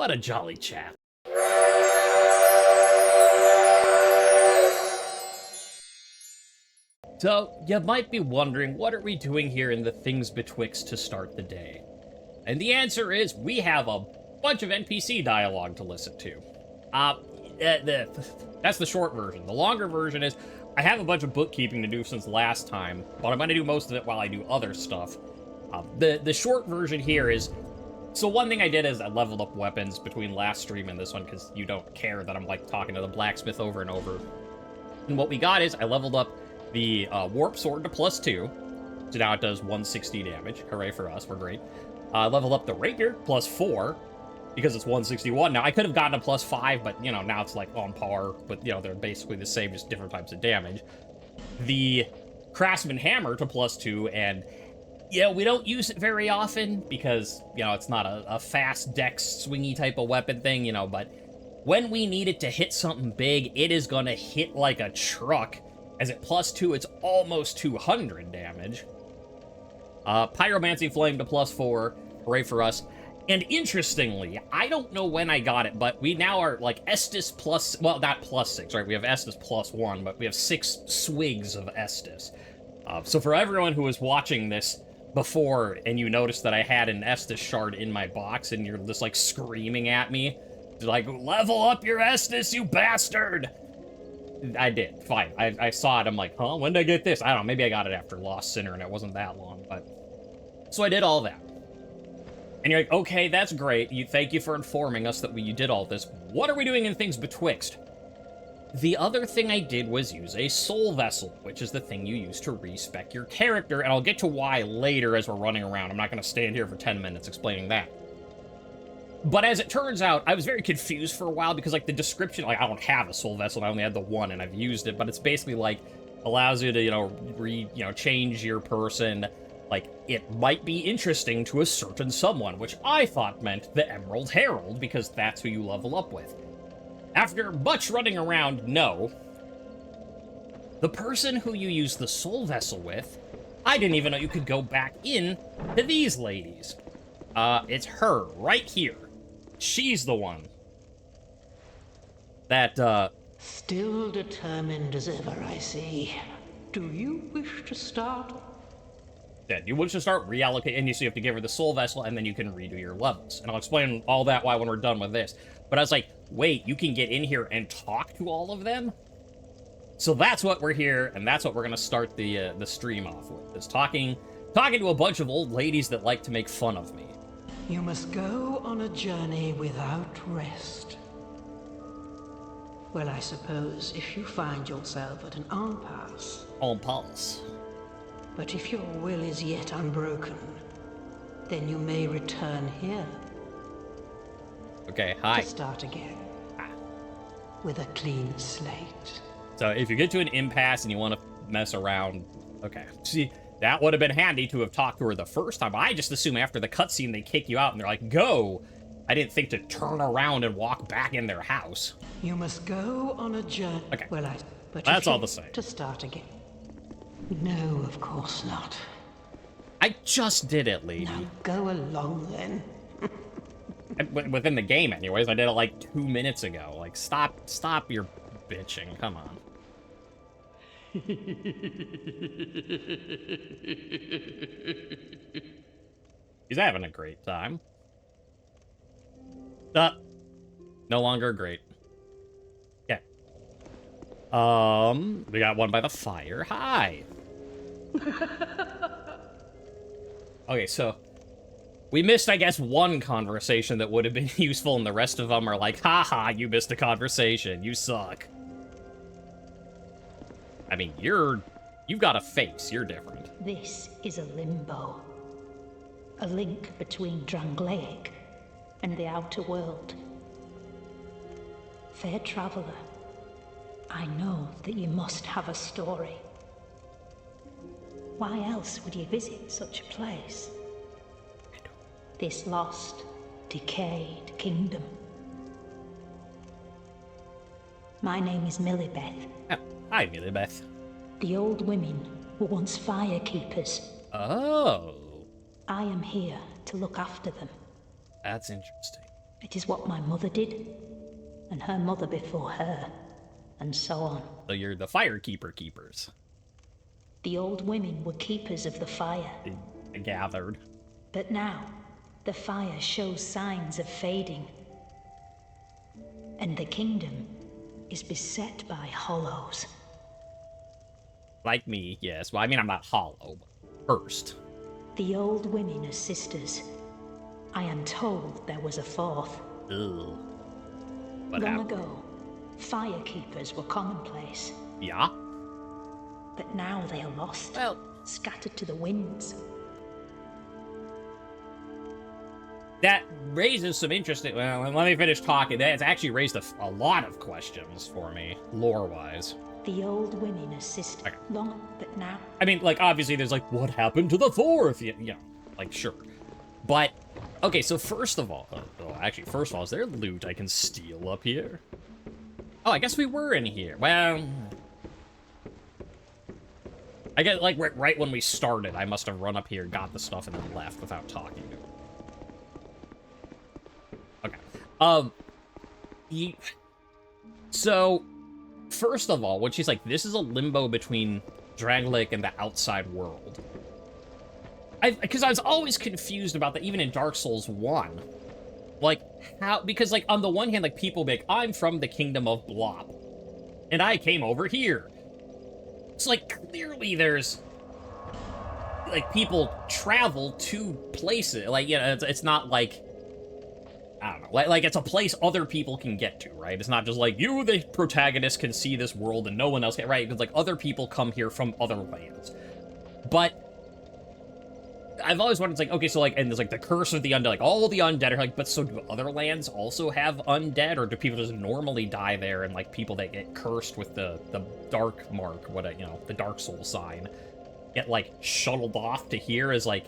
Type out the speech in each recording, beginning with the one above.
What a jolly chap. So, you might be wondering, what are we doing here in the Things Betwixt to start the day? And the answer is, we have a bunch of NPC dialogue to listen to. That's the short version. The longer version is, I have a bunch of bookkeeping to do since last time, but I'm going to do most of it while I do other stuff. The short version here is, so one thing I did is I leveled up weapons between last stream and this one, because you don't care that I'm, like, talking to the blacksmith over and over. And what we got is, I leveled up the warp sword to +2, so now it does 160 damage. Hooray for us, we're great. Leveled up the rapier +4, because it's 161. Now, I could have gotten a +5, but, you know, now it's, like, on par, but, you know, they're basically the same, just different types of damage. The craftsman hammer to +2, and, yeah, we don't use it very often, because, you know, it's not a fast dex swingy type of weapon thing, you know, but when we need it to hit something big, it is gonna hit like a truck. As at +2, it's almost 200 damage. Pyromancy Flame to +4. Hooray for us. And interestingly, I don't know when I got it, but we now are, like, Estus plus... Well, not +6, right? We have Estus +1, but we have 6 swigs of Estus. So for everyone who was watching this before, and you noticed that I had an Estus shard in my box, and you're just, like, screaming at me, like, level up your Estus, you bastard! I did. Fine. I saw it. I'm like, huh? When did I get this? I don't know. Maybe I got it after Lost Sinner, and it wasn't that long, but... So I did all that. And you're like, okay, that's great. Thank you for informing us that you did all this. What are we doing in Things Betwixt? The other thing I did was use a soul vessel, which is the thing you use to respec your character, and I'll get to why later as we're running around. I'm not going to stand here for 10 minutes explaining that. But as it turns out, I was very confused for a while because, like, the description, like, I don't have a soul vessel, I only had the one, and I've used it, but it's basically, like, allows you to, you know, change your person. Like, it might be interesting to a certain someone, which I thought meant the Emerald Herald, because that's who you level up with. After much running around, no. The person who you use the soul vessel with, I didn't even know you could go back in to these ladies. It's her, right here. She's the one that, Still determined as ever, I see. Do you wish to start? Then you wish to start reallocating, and you have to give her the soul vessel, and then you can redo your levels. And I'll explain all that why when we're done with this. But I was like, wait, you can get in here and talk to all of them? So that's what we're here, and that's what we're gonna start the stream off with, is talking to a bunch of old ladies that like to make fun of me. You must go on a journey without rest. Well, I suppose if you find yourself at an impasse. Impasse. But if your will is yet unbroken, then you may return here. Okay, hi. To start again. With a clean slate. So if you get to an impasse and you want to mess around, okay. See, that would have been handy to have talked to her the first time. I just assume after the cutscene they kick you out and they're like, go! I didn't think to turn around and walk back in their house. You must go on a journey. Okay. Well, but that's all the same. To start again. No, of course not. I just did it, lady. Now go along then. Within the game, anyways. I did it like 2 minutes ago. Like, stop your bitching. Come on. He's having a great time. No longer great. Okay. We got one by the fire. Hi. Okay, so we missed, I guess, one conversation that would have been useful, and the rest of them are like, haha, you missed a conversation. You suck. I mean, you've got a face. You're different. This is a limbo. A link between Drangleic and the outer world. Fair traveler, I know that you must have a story. Why else would you visit such a place? This lost, decayed kingdom. My name is Millibeth. Oh, hi, Millibeth. The old women were once firekeepers. Oh. I am here to look after them. That's interesting. It is what my mother did, and her mother before her, and so on. So you're the Firekeeper keepers. The old women were keepers of the fire. I gathered. But now, the fire shows signs of fading. And the kingdom is beset by hollows. Like me, yes. Well, I mean, I'm not hollow, but cursed. The old women are sisters. I am told there was a fourth. Ugh. What Long happened? ago, fire keepers were commonplace. Yeah? But now they are lost, Well, scattered to the winds. that raises some interesting... Well, let me finish talking. That's actually raised a lot of questions for me, lore-wise. The old women are sisters. Okay. Long, but now... I mean, like, obviously there's, like, what happened to the fourth? You know, like, sure. But, okay, so first of all... first of all, is there loot I can steal up here? Oh, I guess we were in here. Well... I get, like, right when we started, I must have run up here, got the stuff, and then left without talking to him. Okay. So, first of all, when she's like, this is a limbo between Drangleic and the outside world. Because I was always confused about that, even in Dark Souls 1. Like, how... Because, like, on the one hand, like, people be like, I'm from the kingdom of Blop. And I came over here. It's like, clearly there's... Like, people travel to places. Like, you know, it's not like... I don't know. Like, it's a place other people can get to, right? It's not just like, you, the protagonist, can see this world and no one else can, right? Because, like, other people come here from other lands. But... I've always wondered, it's like, okay, so, like, and there's, like, the curse of the undead, like, all the undead are, like, but so do other lands also have undead, or do people just normally die there, and, like, people that get cursed with the dark mark, you know, the Dark Soul sign, get, like, shuttled off to here as, like,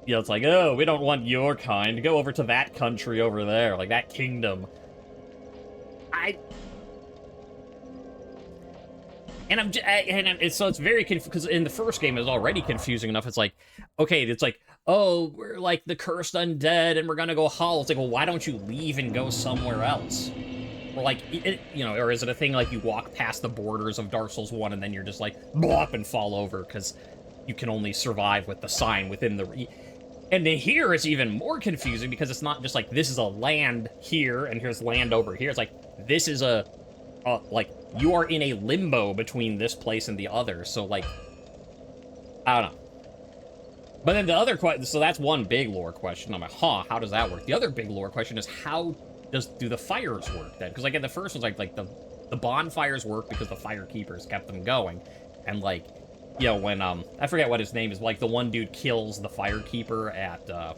you know, it's like, oh, we don't want your kind, go over to that country over there, like, that kingdom. So it's very confusing, because in the first game it was already confusing enough. It's like, okay, it's like, oh, we're like the cursed undead and we're gonna go hollow. It's like, well, why don't you leave and go somewhere else? Or like, you know, or is it a thing like you walk past the borders of Dark Souls 1 and then you're just like, blop, and fall over because you can only survive with the sign within the... And then here it's even more confusing because it's not just like, this is a land here and here's land over here. It's like, this is like, you are in a limbo between this place and the other, so, like, I don't know. But then the other question, so that's one big lore question. I'm like, how does that work? The other big lore question is, how do the fires work then? Because, like, in the first one's like the bonfires work because the fire keepers kept them going. And, like, you know, when, I forget what his name is, like, the one dude kills the fire keeper at the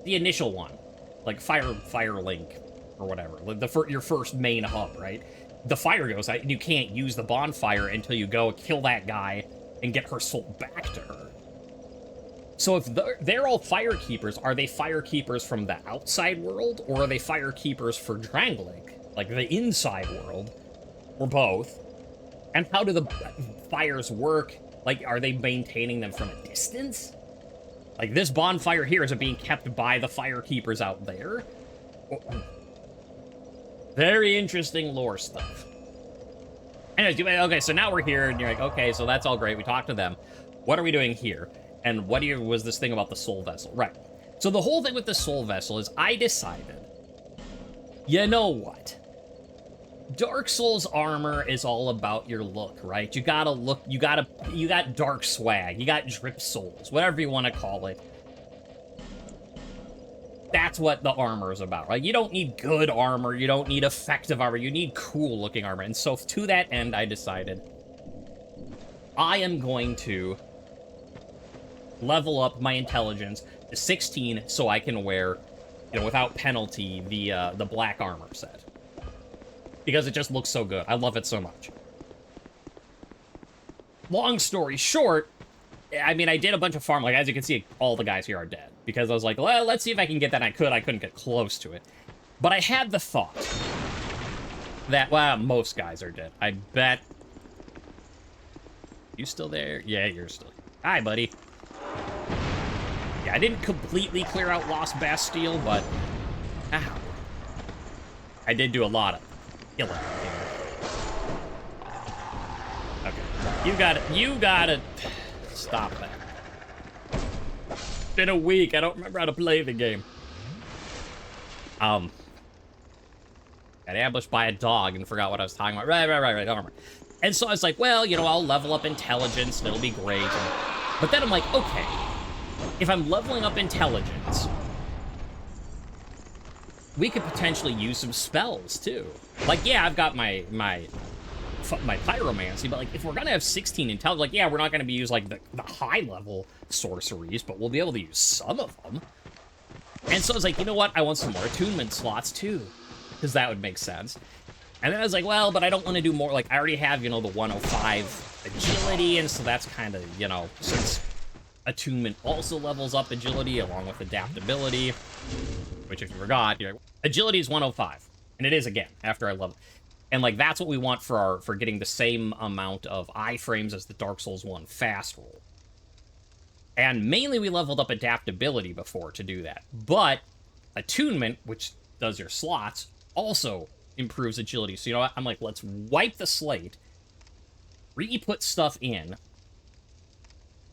initial one. Like, Fire Link. Or whatever, like your first main hub, right? The fire goes out, and you can't use the bonfire until you go kill that guy and get her soul back to her. So if they're all fire keepers, are they fire keepers from the outside world, or are they fire keepers for Drangleic, like the inside world, or both? And how do the fires work? Like, are they maintaining them from a distance? Like, this bonfire here, is it being kept by the fire keepers out there? Very interesting lore stuff. Anyways, okay, so now we're here, and you're like, okay, so that's all great. We talked to them. What are we doing here? And what was this thing about the soul vessel? Right. So the whole thing with the soul vessel is I decided, you know what? Dark Souls armor is all about your look, right? You gotta look, you got dark swag, you got drip souls, whatever you want to call it. That's what the armor is about, right? You don't need good armor, you don't need effective armor, you need cool-looking armor. And so to that end, I decided I am going to level up my intelligence to 16 so I can wear, you know, without penalty, the black armor set. Because it just looks so good. I love it so much. Long story short, I mean, I did a bunch of farm. Like, as you can see, all the guys here are dead. Because I was like, well, let's see if I can get that. And I couldn't get close to it. But I had the thought that, well, most guys are dead. I bet... You still there? Yeah, you're still here. Hi, buddy. Yeah, I didn't completely clear out Lost Bastille, but... Ow. I did do a lot of killing here. Okay. You gotta... Stop that. It's been a week. I don't remember how to play the game. Got ambushed by a dog and forgot what I was talking about. Right. Don't remember. And so I was like, well, you know, I'll level up intelligence and it'll be great. But then I'm like, okay, if I'm leveling up intelligence, we could potentially use some spells too. Like, yeah, I've got my pyromancy, but like, if we're gonna have 16 intelligence, like, yeah, we're not gonna be using like the high level sorceries, but we'll be able to use some of them. And so I was like, you know what? I want some more attunement slots too, because that would make sense. And then I was like, well, but I don't want to do more. Like, I already have, you know, the 105 agility, and so that's kind of, you know, since attunement also levels up agility along with adaptability, which if you forgot, you're like, agility is 105, and it is again after I level. And like, that's what we want for getting the same amount of iframes as the Dark Souls 1 fast roll. And mainly we leveled up adaptability before to do that. But attunement, which does your slots, also improves agility. So, you know what? I'm like, let's wipe the slate, re-put stuff in,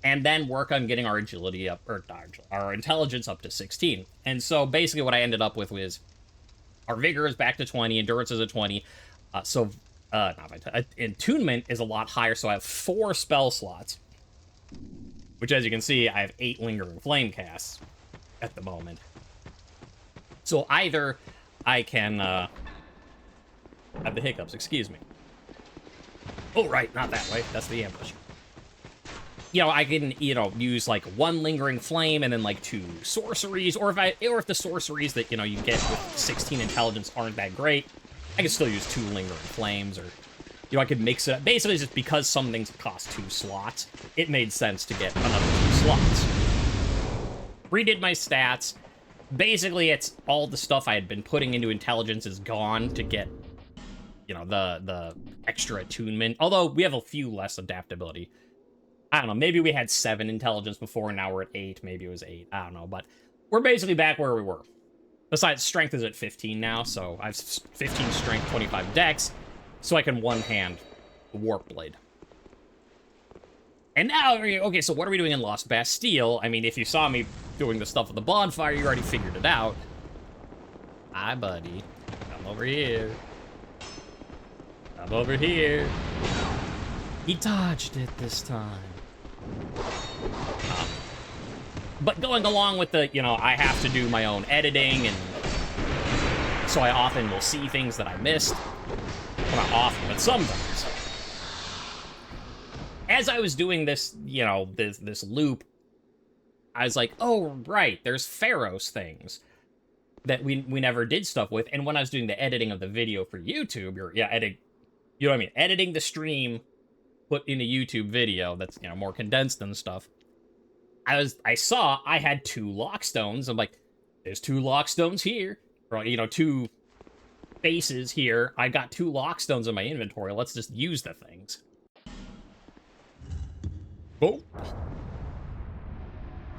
and then work on getting our agility up, or our intelligence up to 16. And so basically what I ended up with was our vigor is back to 20, endurance is at 20. Attunement is a lot higher, so I have 4 spell slots. Which, as you can see, I have 8 lingering flame casts at the moment. So either I can, have the hiccups, excuse me. Oh, right, not that way. That's the ambush. You know, I can, you know, use, like, 1 lingering flame and then, like, 2 sorceries. Or if the sorceries that, you know, you get with 16 intelligence aren't that great, I can still use 2 lingering flames, or... You know, I could mix it up. Basically, just because some things cost 2 slots, it made sense to get another 2 slots. Redid my stats. Basically, it's all the stuff I had been putting into intelligence is gone to get, you know, the extra attunement. Although, we have a few less adaptability. I don't know, maybe we had 7 intelligence before, and now we're at 8. Maybe it was 8. I don't know, but we're basically back where we were. Besides, strength is at 15 now, so I have 15 strength, 25 dex. So I can one-hand the Warp Blade. And now, okay, so what are we doing in Lost Bastille? I mean, if you saw me doing the stuff with the bonfire, you already figured it out. Hi, buddy. Come over here. Come over here. He dodged it this time. But going along with the, you know, I have to do my own editing, and so I often will see things that I missed. Well, not often, but sometimes. As I was doing this, you know, this loop, I was like, oh, right, there's Pharaoh's things that we never did stuff with. And when I was doing the editing of the video for YouTube, you know what I mean? Editing the stream, put in a YouTube video that's, you know, more condensed and stuff. I saw I had 2 lockstones. I'm like, there's 2 lockstones here. Or, you know, 2 faces here. I got 2 lockstones in my inventory. Let's just use the things. Oh.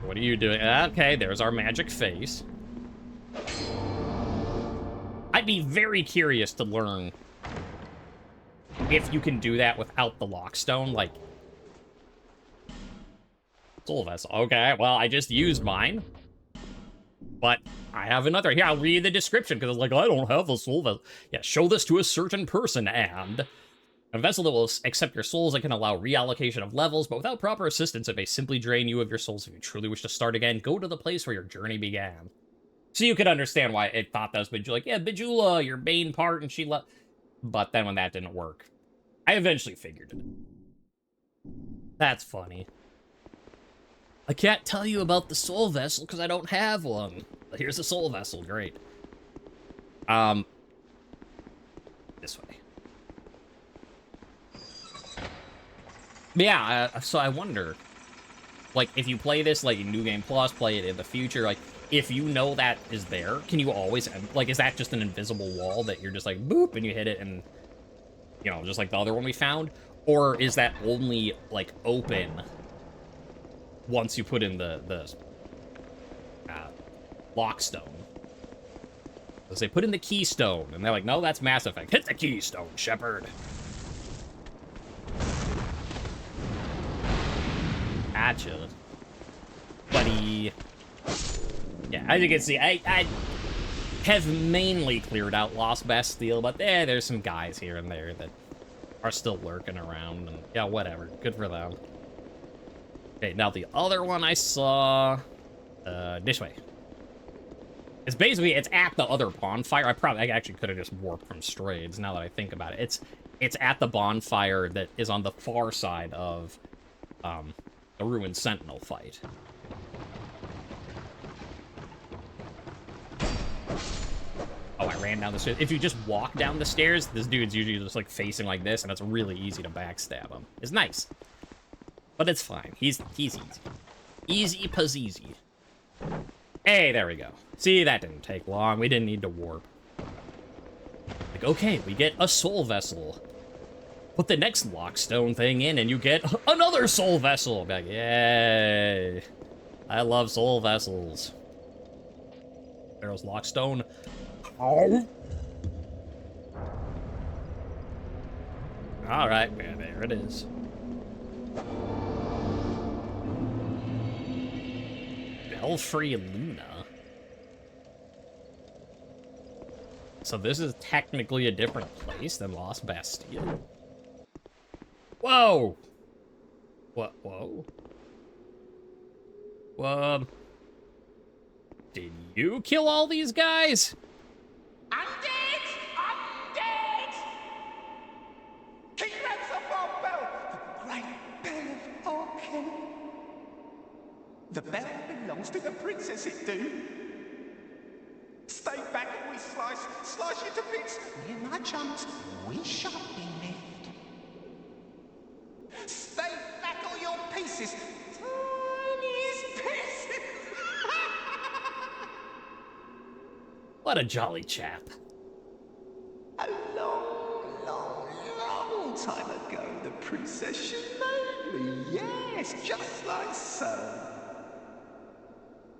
What are you doing? Okay, there's our magic face. I'd be very curious to learn if you can do that without the lockstone, like... Soul Vessel. Okay, well, I just used mine. But I have another. Here, I'll read the description, because it's like, I don't have a soul vessel. Yeah, show this to a certain person, and... A vessel that will accept your souls and can allow reallocation of levels, but without proper assistance, it may simply drain you of your souls. If you truly wish to start again, go to the place where your journey began. So you could understand why it thought that was Bejula. Like, yeah, Bejula, your main part, and she left. But then when that didn't work, I eventually figured it. That's funny. I can't tell you about the soul vessel because I don't have one. But here's the soul vessel. Great. This way. Yeah, so I wonder, like, if you play this, like, in New Game Plus, play it in the future, like, if you know that is there, can you always, like, is that just an invisible wall that you're just like, boop, and you hit it and, you know, just like the other one we found? Or is that only, like, open once you put in the Lockstone. So they put in the keystone, and they're like, no, that's Mass Effect. Hit the keystone, Shepard. Gotcha. Buddy. Yeah, as you can see, I have mainly cleared out Lost Bastille, but there's some guys here and there that are still lurking around, and yeah, whatever. Good for them. Okay, now the other one I saw... this way. It's at the other bonfire. I actually could have just warped from Strayeds, now that I think about it. It's at the bonfire that is on the far side of, the Ruined Sentinel fight. Oh, I ran down the stairs. If you just walk down the stairs, this dude's usually just, like, facing like this, and it's really easy to backstab him. It's nice. But it's fine. He's easy. Easy pazeasy. Hey, there we go. See, that didn't take long. We didn't need to warp. Like, okay, we get a soul vessel. Put the next lockstone thing in, and you get another soul vessel. Be like, yay. I love soul vessels. There's lockstone. Oh. Alright, yeah, there it is. Belfry Luna. So this is technically a different place than Lost Bastille. Whoa! What? Whoa? Did you kill all these guys? I'm dead! I'm dead! Keep hands off our bell! The great bell of Orkin. The bell belongs to the princess, it do. Stay back and we slice you to bits. Near my chums, we shan't be left. Stay back all your pieces. Tiniest pieces. What a jolly chap. A long time ago, the princess she made me. Yes, just like so.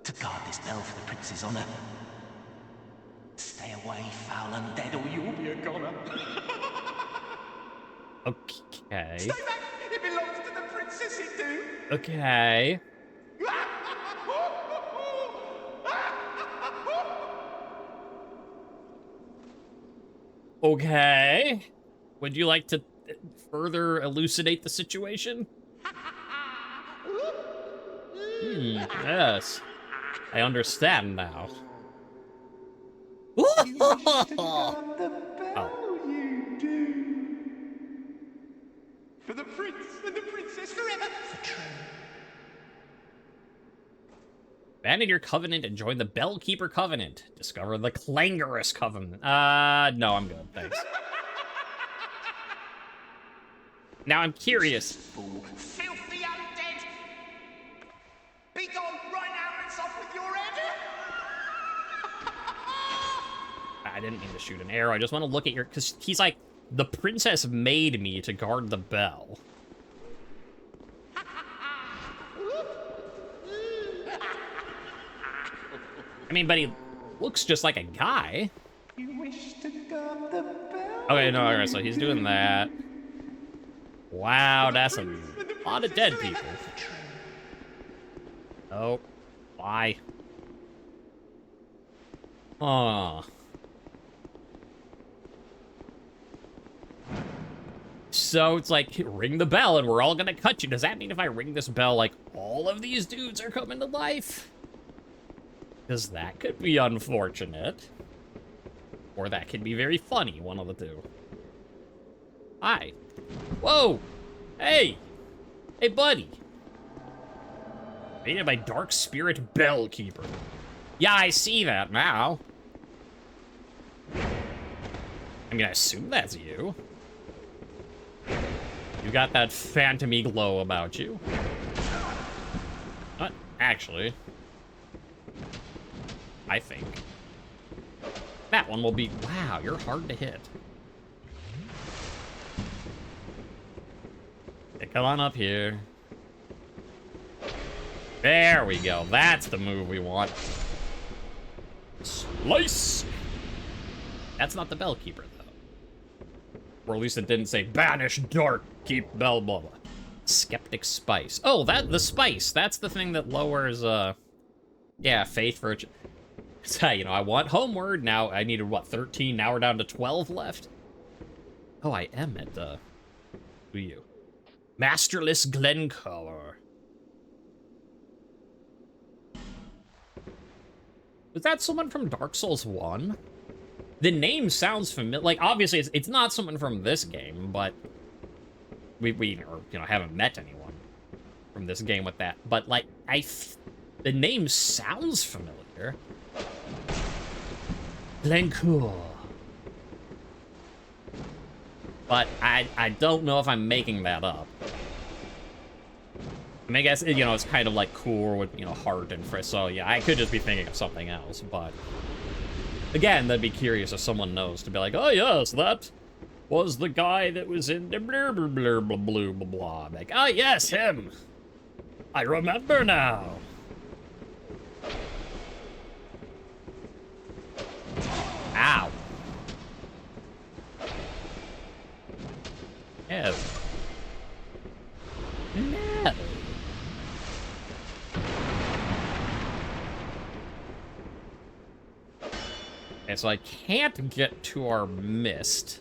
To guard this bell for the prince's honour. Stay away, foul undead, or you'll be a goner. Okay. Stay back! It belongs to the princess, it do! Okay. Okay. Would you like to further elucidate the situation? Yes. I understand now. The bell, you do. For the prince and the princess forever. Abandon your covenant and join the Bellkeeper Covenant. Discover the Clangorous Covenant. No, I'm good, thanks. Now I'm curious. Filthy undead! Be gone right now and it's off with your head! I didn't mean to shoot an arrow. I just want to look at your... Because he's like, the princess made me to guard the bell. I mean, but he looks just like a guy. You wish to guard the bell? Okay, no, alright, so he's doing that. Wow, that's a lot of dead people. Oh, why? Aw. So it's like, ring the bell and we're all gonna cut you. Does that mean if I ring this bell, like, all of these dudes are coming to life? Because that could be unfortunate. Or that could be very funny, one of the two. Hi. Whoa! Hey! Hey, buddy! Made by Dark Spirit Bellkeeper. Yeah, I see that now. I mean, I assume that's you. You got that phantom-y glow about you. Not actually. I think. That one will be... Wow, you're hard to hit. Okay, come on up here. There we go. That's the move we want. Lice! That's not the Bellkeeper, though. Or at least it didn't say, banish dark, keep bell, blah, blah. Skeptic Spice. Oh, the spice. That's the thing that lowers, yeah, faith for... So, you know, I want homeward. Now I needed, what, 13? Now we're down to 12 left? Oh, I am at, who are you? Masterless Glencolor. Was that someone from Dark Souls 1? The name sounds familiar. Like, obviously, it's not someone from this game, but we you know, haven't met anyone from this game with that. But, like, the name sounds familiar. Glencour. But I don't know if I'm making that up. I mean, I guess, you know, it's kind of like cool with, you know, heart and frisk. So, yeah, I could just be thinking of something else, but... Again, that'd be curious if someone knows to be like, oh, yes, that was the guy that was in the blah, blah, blah, blah, blah, blah, blah. Like, oh, yes, him. I remember now. Ow. Yeah. No. Okay, so I can't get to our mist.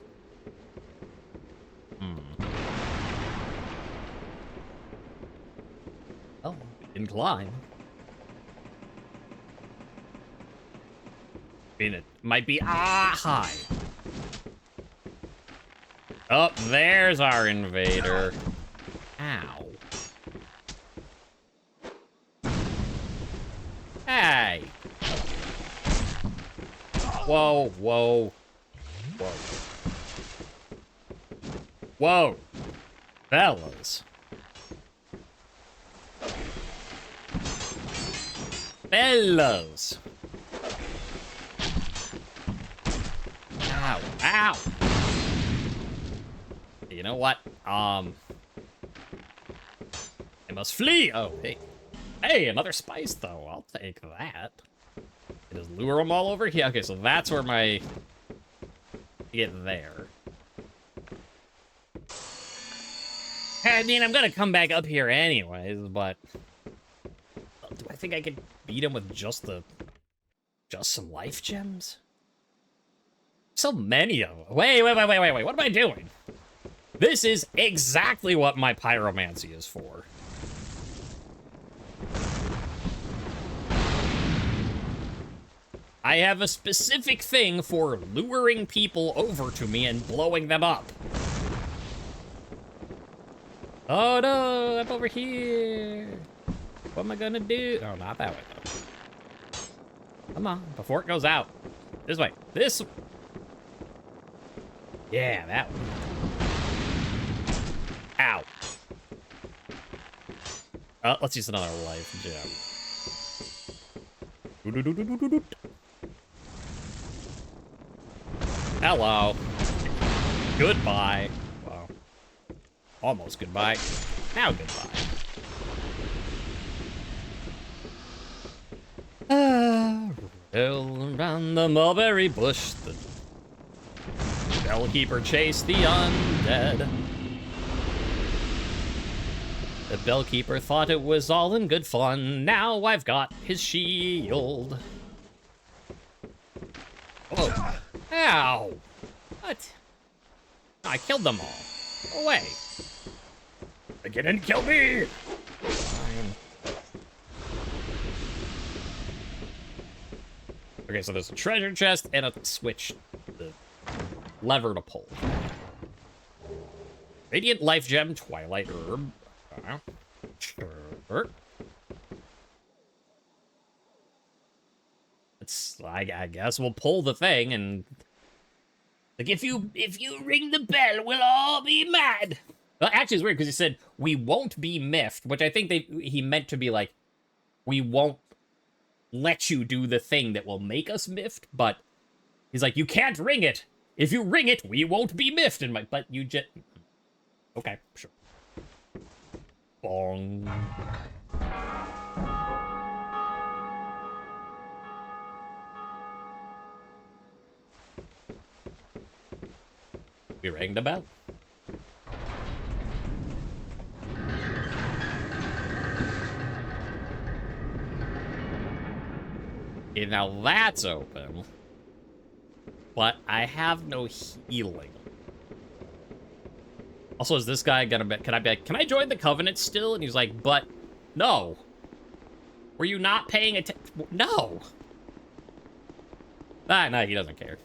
Oh, incline. I mean, it might be high. Oh, there's our invader. Ow. Hey. Whoa, whoa. Whoa. Whoa. Fellas. Fellas. Ow, ow. You know what? I must flee. Oh, hey. Hey, another spice, though. I'll take that. Just lure them all over here. Okay, so that's where my... Get there. I mean, I'm gonna come back up here anyways, but... Do I think I could beat him with just some life gems? So many of them. Wait. What am I doing? This is exactly what my pyromancy is for. I have a specific thing for luring people over to me and blowing them up. Oh no, I'm over here. What am I gonna do? Oh, not that way though. Come on, before it goes out. This way. This. Yeah, that one. Ow. Let's use another life gem. Hello. Goodbye. Wow. Almost goodbye. Now goodbye. Roll around the mulberry bush. The Bellkeeper chased the undead. The Bellkeeper thought it was all in good fun. Now I've got his shield. Whoa. Ow! What? I killed them all. Go away. They didn't kill me! Fine. Okay, so there's a treasure chest and a switch. The lever to pull. Radiant Life Gem, Twilight Herb. Sure. I guess we'll pull the thing and... Like, if you ring the bell, we'll all be mad. Well, actually, it's weird, because he said, we won't be miffed, which I think he meant to be like, we won't let you do the thing that will make us miffed, but he's like, you can't ring it. If you ring it, we won't be miffed. And but you just... Okay, sure. Bong. We rang the bell. Okay, now that's open. But I have no healing. Also, is this guy gonna be... Can I be like, can I join the Covenant still? And he's like, but no. Were you not paying attention? No. No, he doesn't care.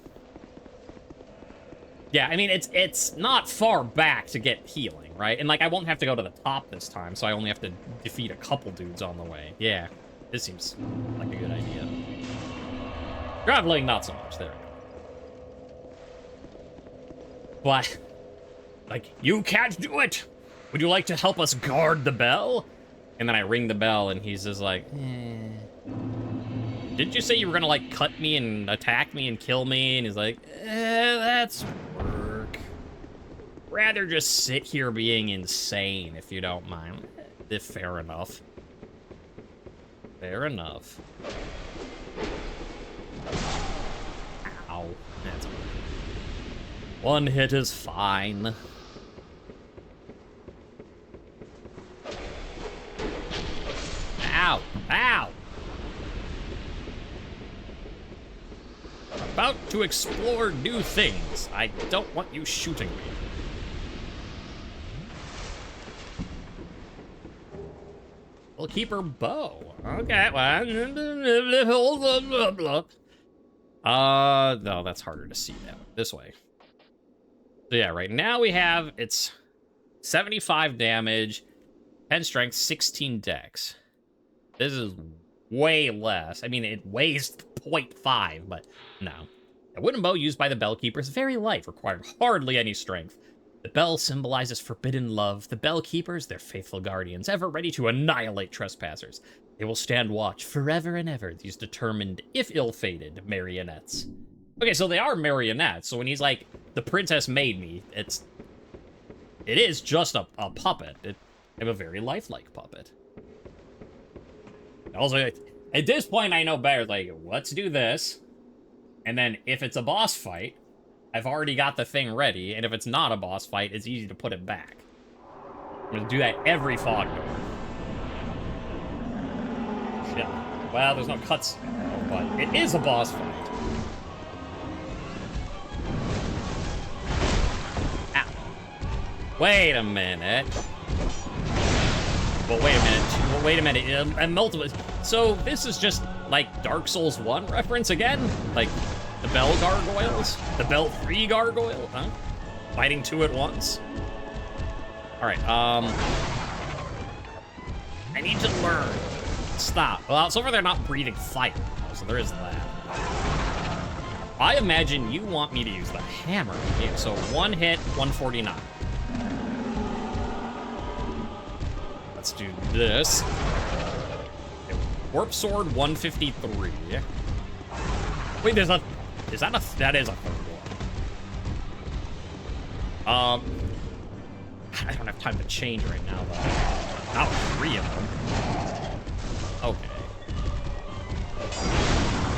Yeah, I mean, it's not far back to get healing, right? And, like, I won't have to go to the top this time, so I only have to defeat a couple dudes on the way. Yeah, this seems like a good idea. Traveling, not so much. There we go. But, like, you can't do it! Would you like to help us guard the bell? And then I ring the bell, and he's just like, Didn't you say you were gonna, like, cut me and attack me and kill me? And he's like, that's work. Rather just sit here being insane, if you don't mind. Fair enough. Fair enough. Ow. That's weird. One hit is fine. Ow! Ow! I'm about to explore new things. I don't want you shooting me. We'll keep her bow. Okay, well... No, that's harder to see now. This way. So yeah, right now we have... It's 75 damage, 10 strength, 16 dex. This is way less. I mean, it weighs 0.5, but no. A wooden bow used by the Bellkeeper is very light, required hardly any strength. The bell symbolizes forbidden love. The Bellkeepers, their faithful guardians, ever ready to annihilate trespassers. They will stand watch forever and ever, these determined, if ill-fated, marionettes. Okay, so they are marionettes, so when he's like, the princess made me, it is just a puppet. They have a very lifelike puppet. Also, at this point, I know better. Like, let's do this. And then, if it's a boss fight, I've already got the thing ready. And if it's not a boss fight, it's easy to put it back. I'm going to do that every fog door. Shit. Well, there's no cuts, but it is a boss fight. Ow. Wait a minute. Well, wait a minute. Well, wait a minute. And multiple. So this is just like Dark Souls 1 reference again? Like the Bell Gargoyles? The Belfry Gargoyle? Huh? Fighting two at once? Alright, I need to learn. Stop. Well, so far they're not breathing fire, so there is that. I imagine you want me to use the hammer. Yeah, so one hit, 149. Let's do this. Okay, Warp Sword, 153. Wait, there's a... Is that a... That is a third one. I don't have time to change right now, though. Not three of them. Okay.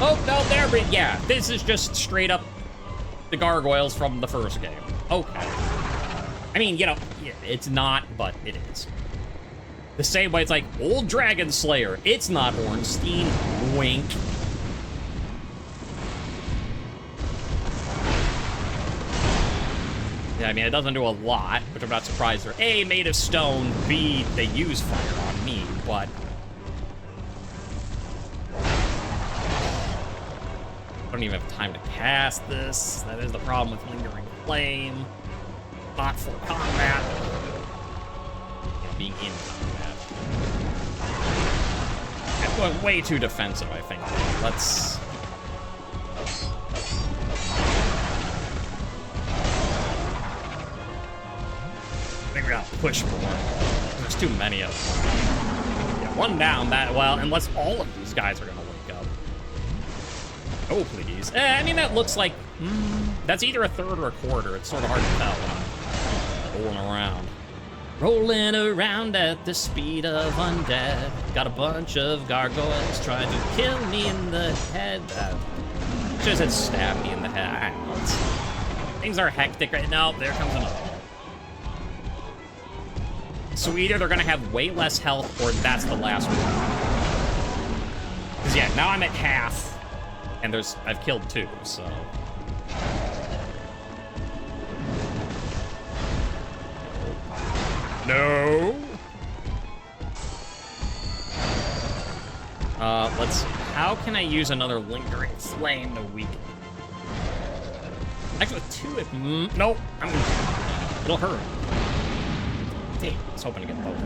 Oh, no, there we... Yeah, this is just straight up the gargoyles from the first game. Okay. I mean, you know, it's not, but it is. The same way it's like, old Dragon Slayer. It's not Ornstein. Wink. Yeah, I mean, it doesn't do a lot, which I'm not surprised. They're A, made of stone, B, they use fire on me, but... I don't even have time to cast this. That is the problem with Lingering Flame. Not for combat. Being in combat. I'm going way too defensive, I think. Let's... I think we gotta push more. There's too many of them. Yeah, one down, that... Well, unless all of these guys are gonna wake up. Oh, please. I mean, that looks like... that's either a third or a quarter. It's sort of hard to tell when I'm rolling around. Rolling around at the speed of undead. Got a bunch of gargoyles trying to kill me in the head. Just said stab me in the head. I don't know. Things are hectic right now. There comes another one. So either they're gonna have way less health, or that's the last one. Because yeah, now I'm at half, and I've killed 2, so. No. Let's see. How can I use another lingering flame to weaken? Actually, with 2, nope. It'll hurt. Damn, I was hoping to get both.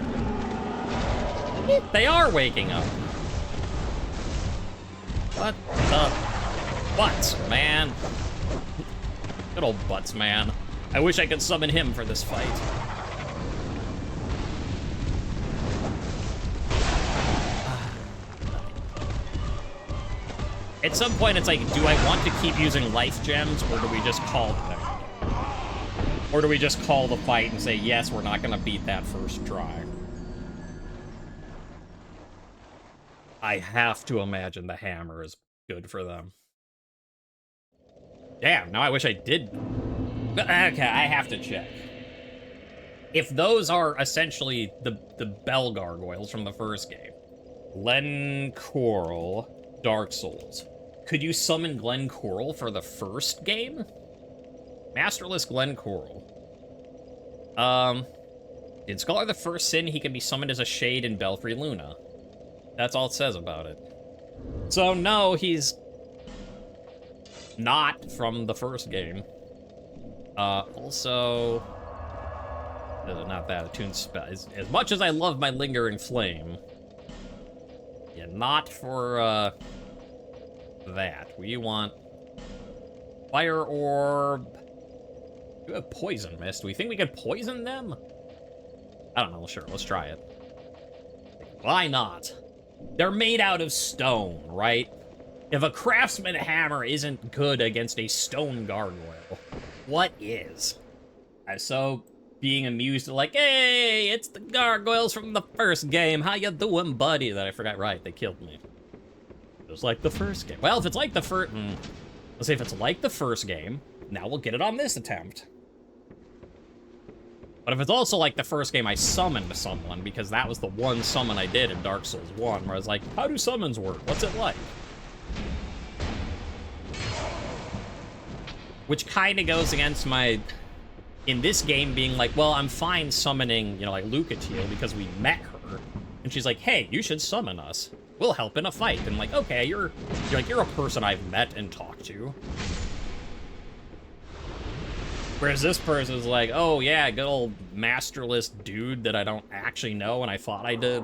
They are waking up. What the butts, man? Good old butts, man. I wish I could summon him for this fight. At some point, it's like, do I want to keep using life gems, or do we just call them? Or do we just call the fight and say, yes, we're not going to beat that first try? I have to imagine the hammer is good for them. Damn, now I wish I did. Okay, I have to check. If those are essentially the bell gargoyles from the first game, Glen Coral, Dark Souls, could you summon Glen Coral for the first game? Masterless Glen Coral. In Scholar of the First Sin, he can be summoned as a shade in Belfry Luna. That's all it says about it. So no, he's not from the first game. Also, not that attuned spell. As much as I love my Lingering Flame, yeah, not for that. We want Fire Orb. We have Poison Mist. Do we think we could poison them? I don't know. Sure, let's try it. Why not? They're made out of stone, right? If a craftsman hammer isn't good against a stone gargoyle, what is? I'm so being amused, like, hey, it's the gargoyles from the first game. How you doing, buddy? That I forgot. Right, they killed me. It was like the first game. Well, if it's like the first... let's say if it's like the first game, now we'll get it on this attempt. But if it's also like the first game, I summoned someone, because that was the one summon I did in Dark Souls 1, where I was like, how do summons work? What's it like? Which kind of goes against my, in this game, being like, well, I'm fine summoning, you know, like Lucatiel, because we met her. And she's like, hey, you should summon us. We'll help in a fight. And I'm like, okay, you're a person I've met and talked to. Whereas this person is like, oh yeah, good old masterless dude that I don't actually know and I thought I did.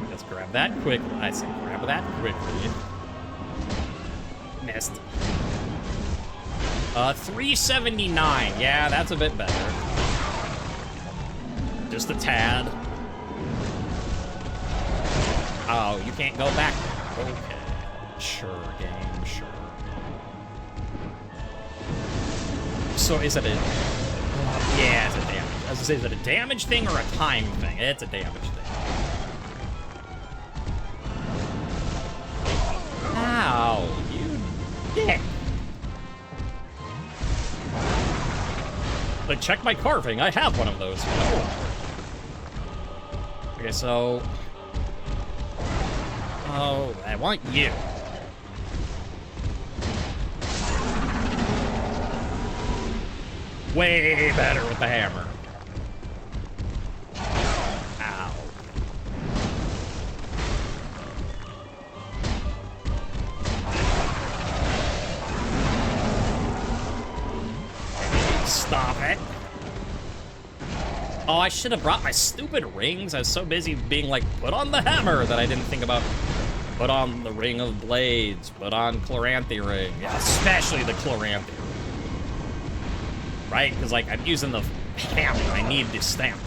Let's grab that quickly. I said grab that quickly. Missed. 379. Yeah, that's a bit better. Just a tad. Oh, you can't go back there. Okay. Sure, game, sure. So is it a... yeah, it's a damage. I was gonna say, is it a damage thing or a time thing? It's a damage thing. Ow, you dick. Like, check my carving. I have one of those. Oh. Okay, so... oh, I want you. Way better with the hammer. Ow. Stop it. Oh, I should have brought my stupid rings. I was so busy being like, put on the hammer, that I didn't think about put on the Ring of Blades, put on Chloranthy Ring. Yeah, especially the Chloranthy Ring. Right? Because, like, I'm using the hammer. I need the stamp.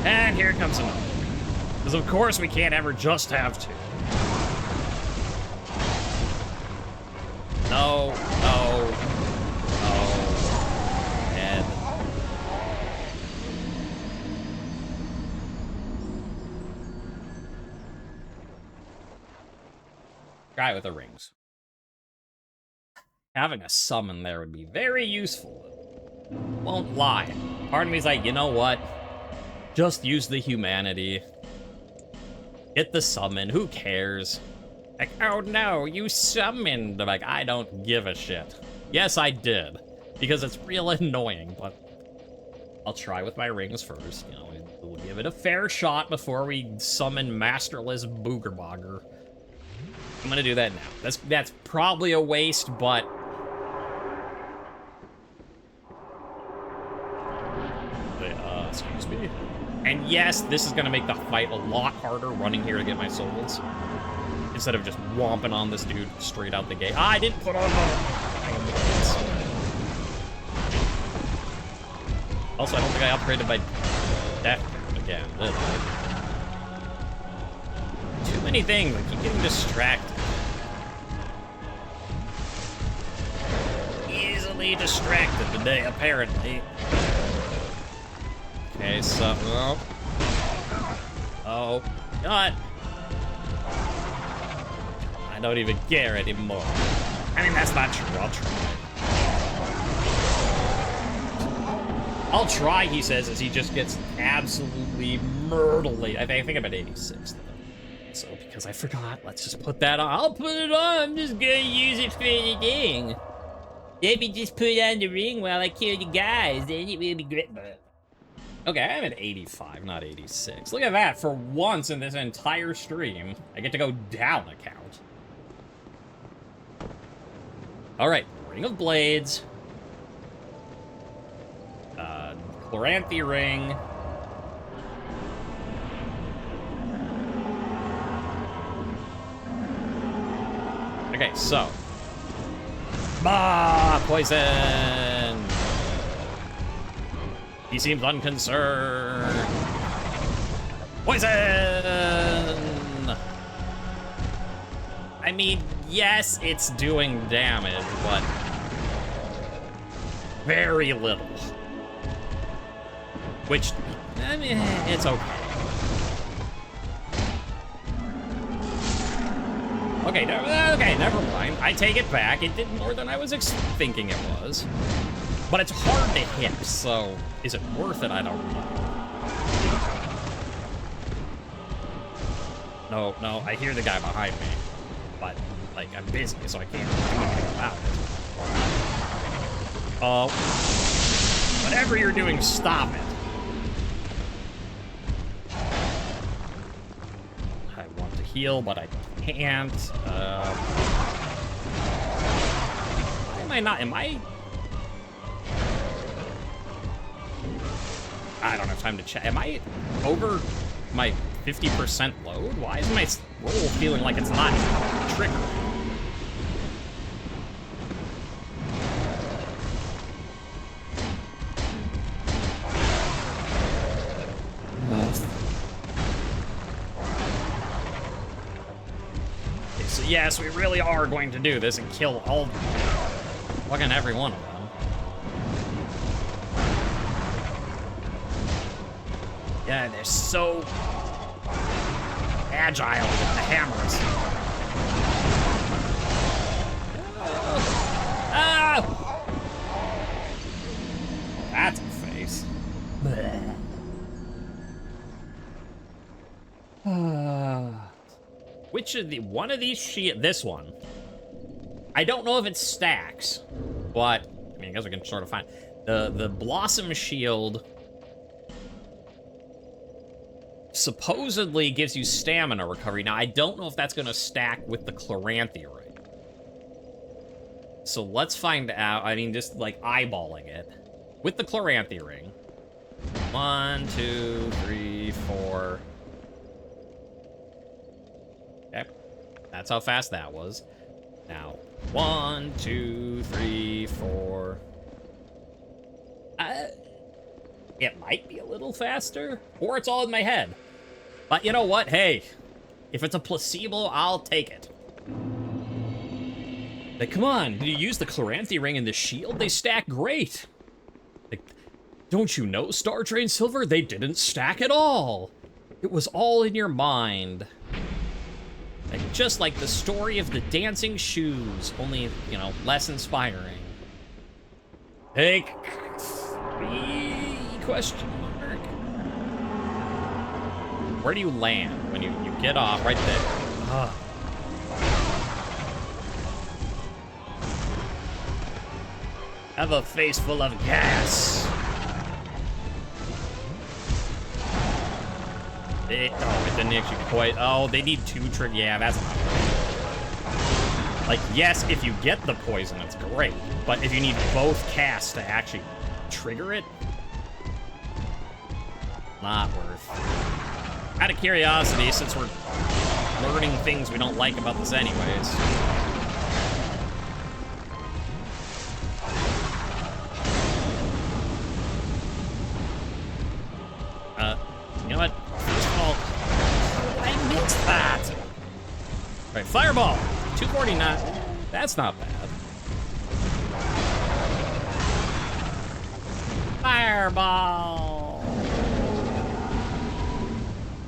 And here comes another. Because, of course, we can't ever just have two. No, no, no. And... try it with the rings. Having a summon there would be very useful. Won't lie. Part of me's like, you know what? Just use the humanity. Hit the summon. Who cares? Like, oh no, you summoned. I'm like, I don't give a shit. Yes, I did. Because it's real annoying, but I'll try with my rings first. You know, we'll give it a fair shot before we summon Masterless Boogerbogger. I'm gonna do that now. That's probably a waste, but... excuse me. And yes, this is gonna make the fight a lot harder running here to get my souls. Instead of just whomping on this dude straight out the gate. I didn't put on the... Also, I don't think I upgraded my death again, did I? Too many things. I keep getting distracted. Easily distracted today, apparently. Okay, so... Oh. God. I don't even care anymore. I mean, that's not true. I'll try. I'll try, he says, as he just gets absolutely murderly. I think I'm at 86, though. So, because I forgot, let's just put that on. I'll put it on. I'm just gonna use it for the thing. Maybe just put on the ring while I kill the guys. Then it will be great. Okay, I'm at 85, not 86. Look at that. For once in this entire stream, I get to go down a count. All right, Ring of Blades. Chloranthy Ring. Okay, so. Bah! Poison! He seems unconcerned. Poison! I mean, yes, it's doing damage, but very little. Which, I mean, it's okay. Okay, never mind. I take it back. It did more than I was thinking it was. But it's hard to hit, so is it worth it? I don't know. No, I hear the guy behind me. But, like, I'm busy, so I can't do anything about it. Whatever you're doing, stop it. I want to heal, but I can't. Why am I not? I don't have time to check. Am I over my 50% load? Why is my roll feeling like it's not triggering? Okay, so yes, we really are going to do this and kill all fucking every one of them. Yeah, they're so agile with the hammers. Ah! That's a face. Which of one of these this one. I don't know if it stacks, but I mean, I guess we can sort of find the Blossom Shield. Supposedly gives you stamina recovery. Now, I don't know if that's going to stack with the Chloranthy Ring. So let's find out. I mean, just like eyeballing it. With the Chloranthy Ring. 1, 2, 3, 4. Okay. That's how fast that was. Now, 1, 2, 3, 4. It might be a little faster, or it's all in my head. But you know what? Hey, if it's a placebo, I'll take it. Like, come on, did you use the Chloranthy Ring and the shield? They stack great. Like, don't you know, StarTrain Silver? They didn't stack at all. It was all in your mind. Like, just like the story of the dancing shoes, only, you know, less inspiring. Take 3 question mark. Where do you land when you get off? Right there. Ugh. Have a face full of gas. It didn't actually quite. Oh, they need 2 trick. Yeah, that's not right. Like, yes, if you get the poison, it's great. But if you need both casts to actually trigger it, not worth. Out of curiosity, since we're learning things we don't like about this anyways. You know what? First of all, I missed that. All right, fireball. 249. That's not bad. Fireball.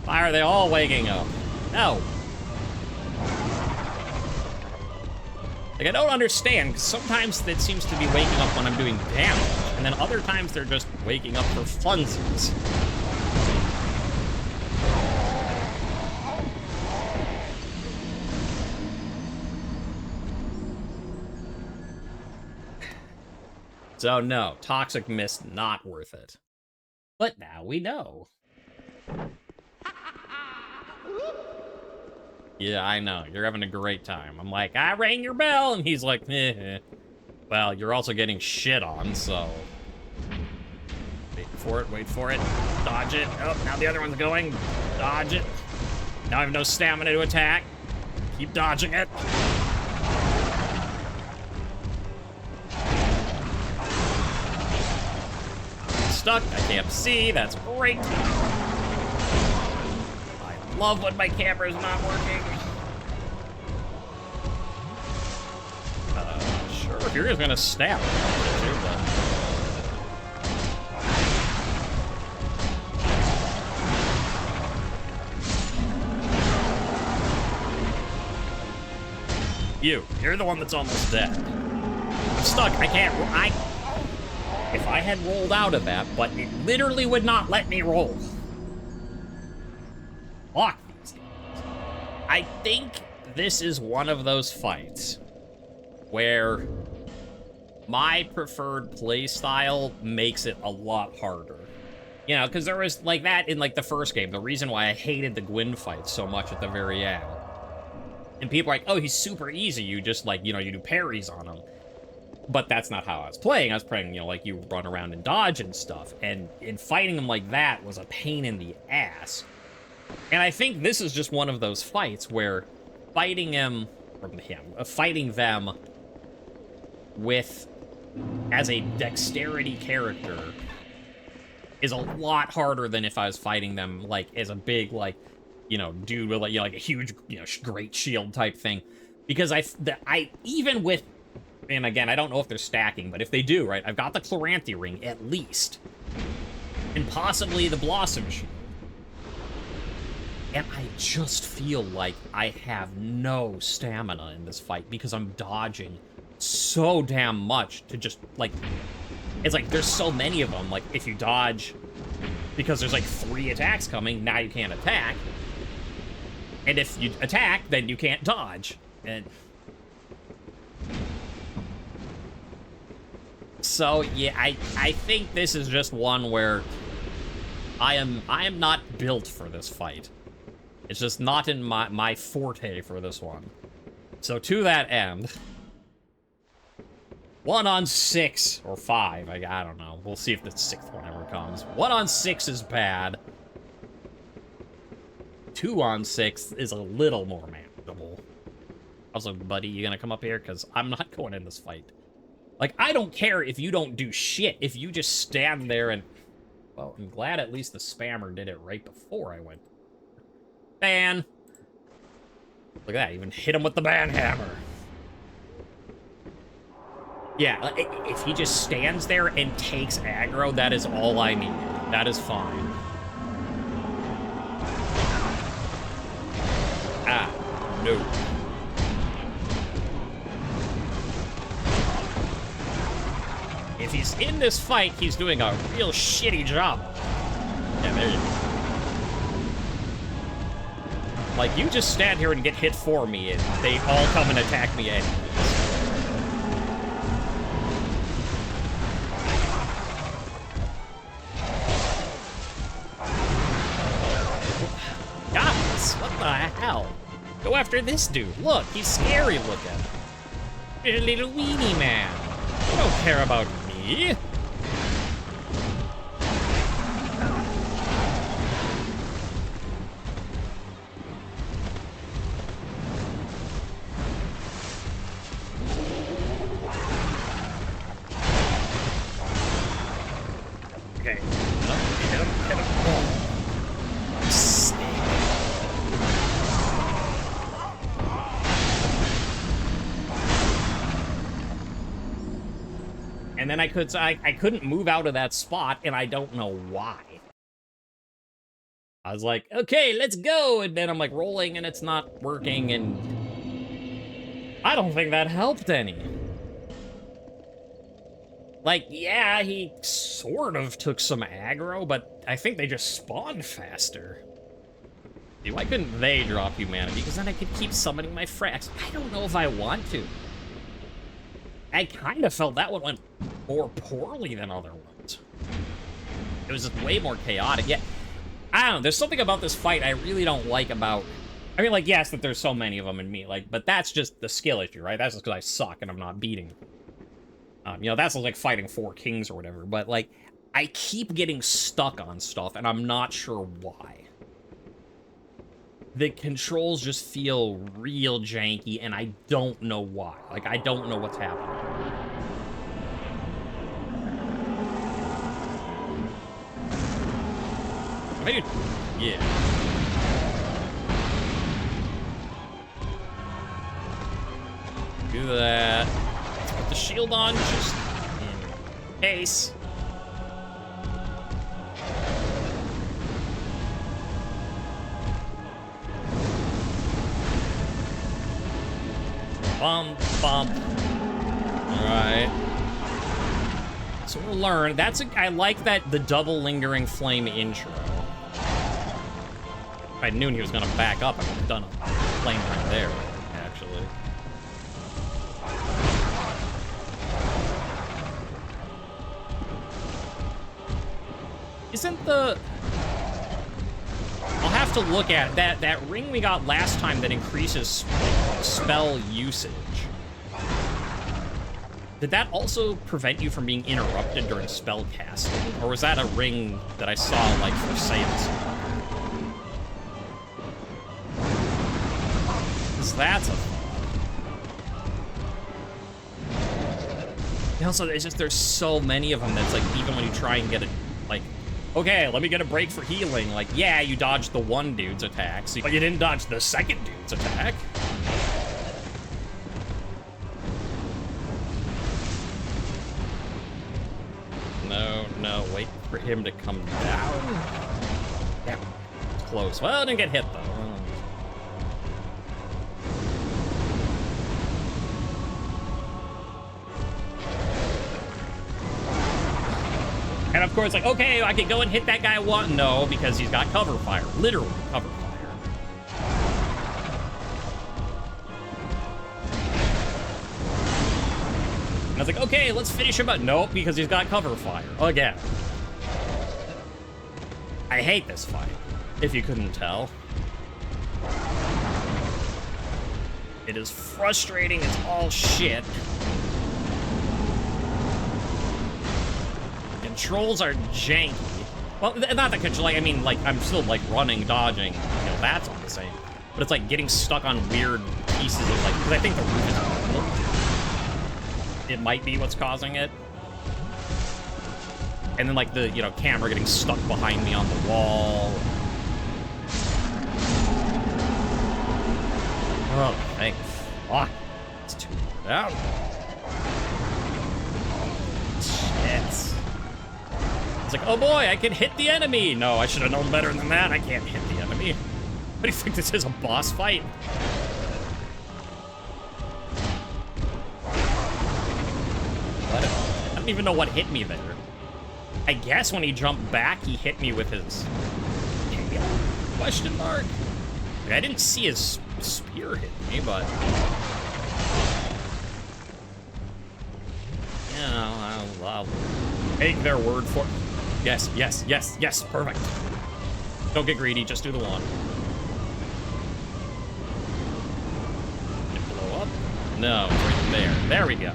Why are they all waking up? No. Like, I don't understand, because sometimes it seems to be waking up when I'm doing damage, and then other times they're just waking up for funsies. So no, Toxic Mist, not worth it. But now we know. Yeah, I know. You're having a great time. I'm like, I rang your bell, and he's like, eh. Well, you're also getting shit on, so... Wait for it. Dodge it. Oh, now the other one's going. Dodge it. Now I have no stamina to attack. Keep dodging it. Stuck. I can't see. That's great. I love when my camera's not working. Sure, if you're just gonna snap. You're the one that's almost dead. I'm stuck. I can't. If I had rolled out of that, but it literally would not let me roll. Fuck these games. I think this is one of those fights where my preferred playstyle makes it a lot harder. You know, because there was like that in like the first game. The reason why I hated the Gwyn fight so much at the very end. And people are like, oh, he's super easy. You just like, you know, you do parries on him. But that's not how I was playing. I was playing, you know, like you run around and dodge and stuff. And in fighting him like that was a pain in the ass. And I think this is just one of those fights where fighting them with as a dexterity character is a lot harder than if I was fighting them like as a big like, you know, dude with like, you know, like a huge, you know, great shield type thing. Because I even with, and again, I don't know if they're stacking, but if they do, right, I've got the Chloranthy Ring at least. And possibly the Blossom Shield. And I just feel like I have no stamina in this fight because I'm dodging so damn much to just, like, it's like there's so many of them. Like, if you dodge, because there's like 3 attacks coming, now you can't attack. And if you attack, then you can't dodge. And so, yeah, I think this is just one where I am not built for this fight. It's just not in my forte for this one. So to that end, 1 on 6 or 5, I don't know. We'll see if the 6th one ever comes. 1 on 6 is bad. 2 on 6 is a little more manageable. Also, buddy, you gonna come up here? Because I'm not going in this fight. Like, I don't care if you don't do shit. If you just stand there and... Well, I'm glad at least the spammer did it right before I went. Ban! Look at that, even hit him with the ban hammer. Yeah, if he just stands there and takes aggro, that is all I need. That is fine. Ah. No. If he's in this fight, he's doing a real shitty job. Yeah, there you go. Like, you just stand here and get hit for me, and they all come and attack me anyways. Guys, what the hell? Go after this dude. Look, he's scary looking. He's a little weenie man. You don't care about me. Okay. Hit him. Oh. Snake. And then I couldn't move out of that spot, and I don't know why. I was like, okay, let's go, and then I'm like rolling, and it's not working, and I don't think that helped any. Like, yeah, he sort of took some aggro, but I think they just spawned faster. Dude, why couldn't they drop humanity? Because then I could keep summoning my frags. I don't know if I want to. I kind of felt that one went more poorly than other ones. It was just way more chaotic. Yeah, I don't know. There's something about this fight I really don't like about... I mean, like, yes, that there's so many of them in me, like, but that's just the skill issue, right? That's just because I suck and I'm not beating them. You know, that's like fighting 4 kings or whatever, but, like, I keep getting stuck on stuff, and I'm not sure why. The controls just feel real janky, and I don't know why. Like, I don't know what's happening. Maybe, yeah. Do that. Let's put the shield on, just in case. Bump, bump. Alright. So we'll learn. I like that, the double lingering flame intro. If I knew he was gonna back up, I would have done a flame right there, actually. Isn't the... I'll have to look at that ring we got last time that increases spell usage. Did that also prevent you from being interrupted during spell casting? Or was that a ring that I saw, like, for sale somewhere? Because that's a thought. Also, it's just, there's so many of them that's, like, even when you try and get it, like, okay, let me get a break for healing. Like, yeah, you dodged the one dude's attack, but you didn't dodge the second dude's attack. No, wait for him to come down. Yeah, it's close. Well, I didn't get hit, though. And of course, like, okay, I can go and hit that guy one. No, because he's got cover fire. Literally cover fire. And I was like, okay, let's finish him up. Nope, because he's got cover fire. Again. I hate this fight, if you couldn't tell. It is frustrating as all shit. Controls are janky. Well, not the control, like, I mean, like, I'm still, like, running, dodging, you know, that's all the same. But it's, like, getting stuck on weird pieces of, like, because I think the roof is built. It might be what's causing it. And then, like, the, you know, camera getting stuck behind me on the wall. Oh, thank fuck. It's too far down. Shit. It's like, oh boy, I can hit the enemy. No, I should have known better than that. I can't hit the enemy. What do you think this is, a boss fight? don't even know what hit me there. I guess when he jumped back, he hit me with his... question mark? Like, I didn't see his spear hit me, but... Yeah, I'll take their word for it. Yes, yes, yes, yes, perfect. Don't get greedy, just do the one. Did it blow up? No, it's right there. There we go.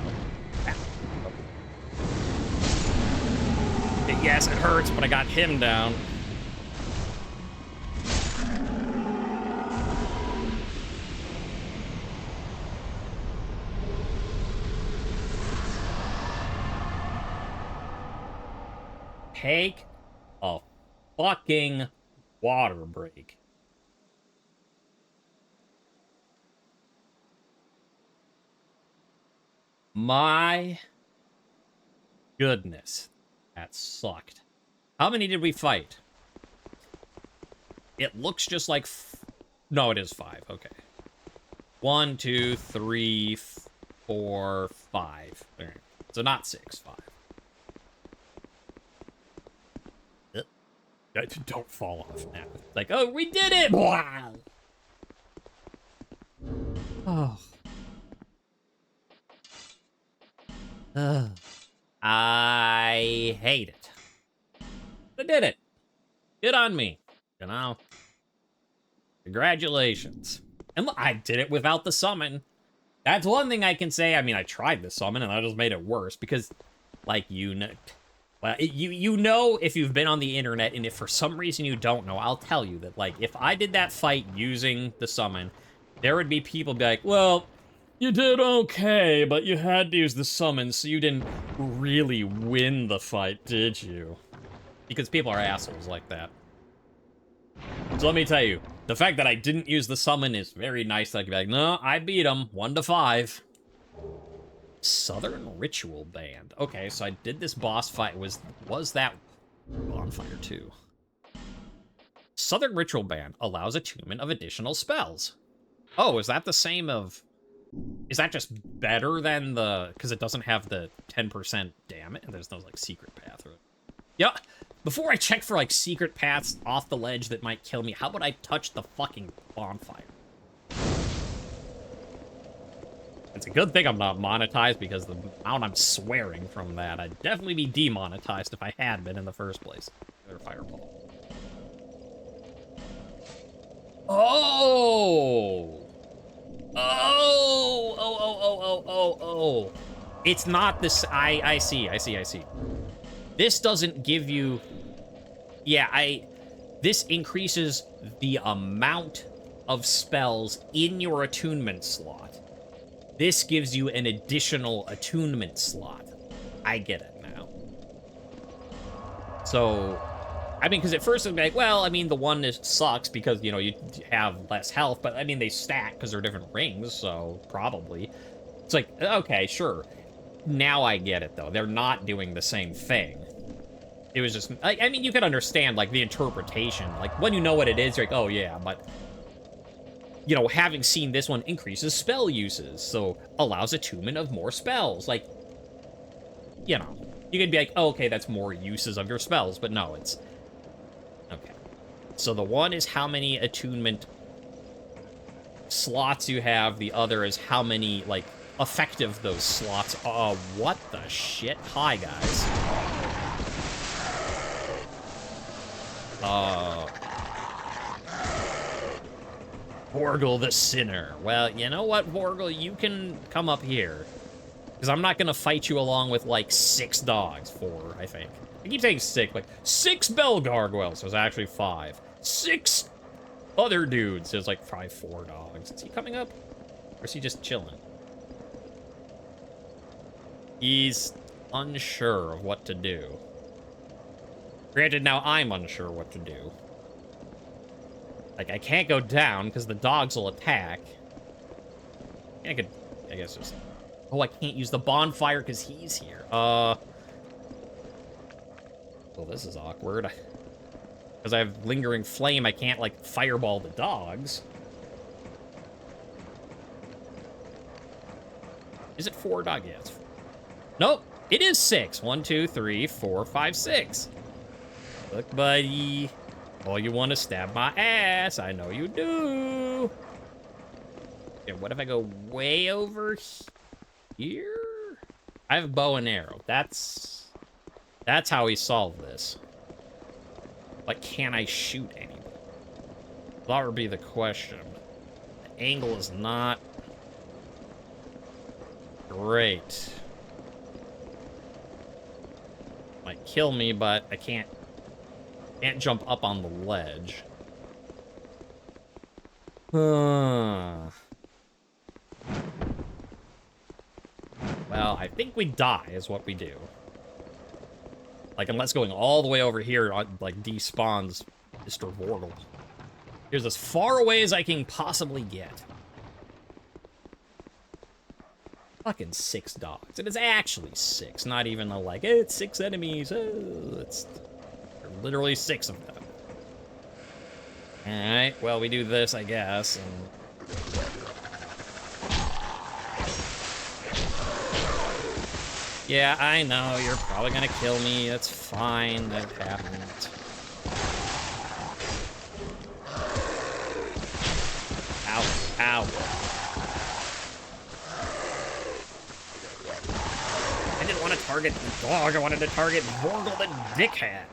Yes, it hurts, but I got him down. Take a fucking water break. My goodness. That sucked. How many did we fight? It looks just like... No, it is 5. Okay. 1, 2, 3, 4, 5. Right. So not 6, 5. Don't fall off now. Like, oh, we did it! Wow. Oh. I hate it. I did it. Good on me. You know? Congratulations. And look, I did it without the summon. That's one thing I can say. I mean, I tried the summon, and I just made it worse, because, like, you know... Well, you know if you've been on the internet, and if for some reason you don't know, I'll tell you that, like, if I did that fight using the summon, there would be people be like, well, you did okay, but you had to use the summon, so you didn't really win the fight, did you? Because people are assholes like that. So let me tell you, the fact that I didn't use the summon is very nice. I can be like, no, I beat him, 1 to 5. Southern Ritual Band. Okay, so I did this boss fight. Was that Bonfire 2? Southern Ritual Band allows attunement of additional spells. Oh, is that the same of... Is that just better than the... Because it doesn't have the 10% damage? There's no, like, secret path. Or... Yeah, before I check for, like, secret paths off the ledge that might kill me, how about I touch the fucking bonfire? It's a good thing I'm not monetized, because the amount I'm swearing from that, I'd definitely be demonetized if I had been in the first place. Another fireball. Oh! Oh! It's not this... I see. This doesn't give you... Yeah, This increases the amount of spells in your attunement slot. This gives you an additional attunement slot. I get it now. So, I mean, because at first it'd be like, well, I mean, the one sucks because, you know, you have less health, but I mean, they stack because they're different rings, so probably. It's like, okay, sure. Now I get it, though. They're not doing the same thing. It was just, like, I mean, you can understand, like, the interpretation. Like, when you know what it is, you're like, oh, yeah, but... You know, having seen this one increases spell uses, so allows attunement of more spells. Like, you know, you could be like, oh, okay, that's more uses of your spells, but no, it's... Okay. So the one is how many attunement slots you have, the other is how many, like, effective those slots are. What the shit? Hi, guys. Vorgel the Sinner. Well, you know what, Vorgel? You can come up here. Because I'm not going to fight you along with, like, 6 dogs. 4, I think. I keep saying 6. Like, 6 bell gargoyles. There's actually 5. 6 other dudes. There's, like, probably 4 dogs. Is he coming up? Or is he just chilling? He's unsure of what to do. Granted, now I'm unsure what to do. Like, I can't go down, because the dogs will attack. I could, I guess just... Oh, I can't use the bonfire, because he's here. Well, this is awkward. Because I have lingering flame, I can't, like, fireball the dogs. Is it 4 dog? Yeah, it's 4. Nope! It is 6. 1, 2, 3, 4, 5, 6. Look, buddy. Oh, you want to stab my ass? I know you do. Okay, what if I go way over here? I have a bow and arrow. That's how we solve this. But can I shoot anybody? That would be the question. The angle is not great. Might kill me, but I can't jump up on the ledge. Well, I think we die is what we do. Like, unless going all the way over here, like, despawns Mr. Vorgel. Here's as far away as I can possibly get. Fucking 6 dogs. It is actually 6, not even a, like, it's 6 enemies. Oh, it's literally 6 of them. Alright, well, we do this, I guess, and... Yeah, I know, you're probably gonna kill me. That's fine, that happened. Ow, ow. I didn't want to target the dog, I wanted to target Vorgel the dickhead.